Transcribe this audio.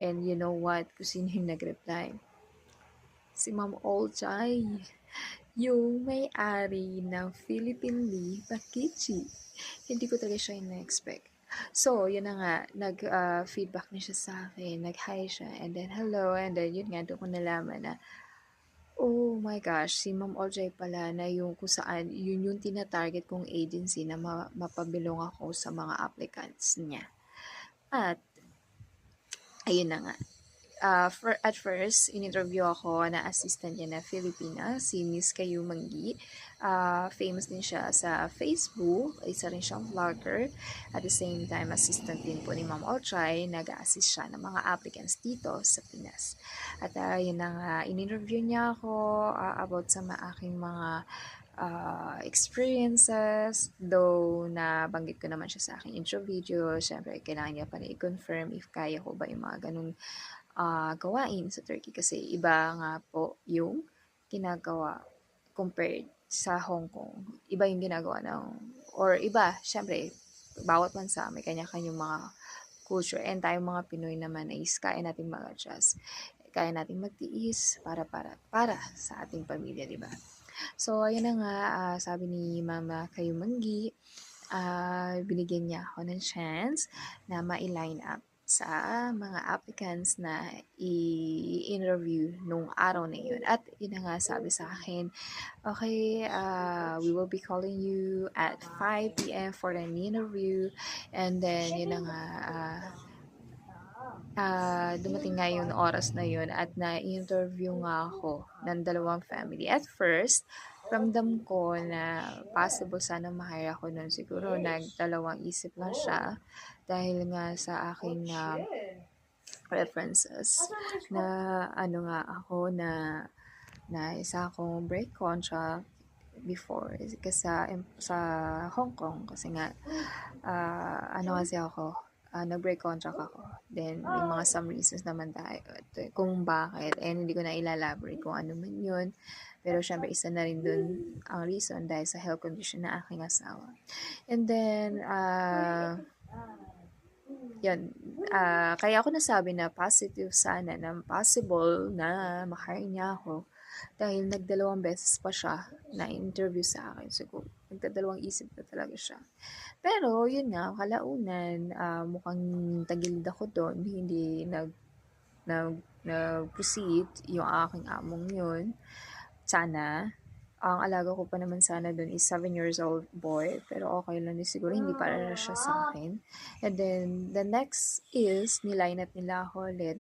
And you know what? Kung sino yung nag-reply? Si Ma'am Olcay, yung may-ari ng Philippine Lee Pakichi. Hindi ko talaga siya in-expect. So, yun na nga, nag-feedback na siya sa akin, nag-hi siya, and then hello, and then yun nga, doon ko nalaman na, oh my gosh, si Ma'am Olcay pala na yung kung saan, yun yung tina-target kong agency na mapabilong ako sa mga applicants niya. At, ayun na nga, at first, in-interview ako na assistant niya na Filipina, si Miss Kayu Manggi. Famous din siya sa Facebook, isa rin siyang vlogger. At the same time, assistant din po ni Ma'am Ochai, nag-assist siya ng mga applicants dito sa Pinas. At yun na nga, in-interview niya ako about sa aking mga experiences, though nabanggit ko naman siya sa aking intro video. Syempre, kailangan niya pa rin i-confirm if kaya ko ba yung mga ganung gawain sa Turkey kasi iba nga po yung ginagawa compared sa Hong Kong. Iba yung ginagawa or iba, syempre, bawat bansa may kanya-kanyang mga culture. And tayong mga Pinoy naman is kaya natin mag-adjust. Kaya natin magtiis para sa ating pamilya, di ba? So, ayun na nga, sabi ni Mama Kayumanggi, binigyan niya ako ng chance na ma-line up sa mga applicants na i-interview nung araw na yun. At yun na nga sabi sa akin, okay, we will be calling you at 5 p.m. for an interview. And then, yun na nga, dumating nga yung oras na yun at na-interview nga ako ng dalawang family. At first, ramdam ko na possible sana ma-hire ako nun. Siguro nagdalawang isip lang siya dahil nga sa aking references na ano nga ako na isa akong break contract before kasi sa Hong Kong kasi nga ano kasi ako nag-break contract ako. Then, may mga some reasons naman tayo kung bakit. And hindi ko na ilalaborate kung ano man yun. Pero, syempre, isa na rin dun ang reason dahil sa health condition na aking asawa. And then, yun, kaya ako nasabi na positive sana na possible na ma-hire niya ako dahil nagdalawang beses pa siya na interview sa akin. Siguro, nagdadalawang isip na talaga siya. Pero, yun nga, kalaunan, mukhang tagilid ako doon, hindi nag-proceed yung aking among yun. Sana, ang alaga ko pa naman sana doon is 7 years old boy. Pero okay lang din siguro, hindi para siya sa akin. And then, the next is, nilineup nila ako ulit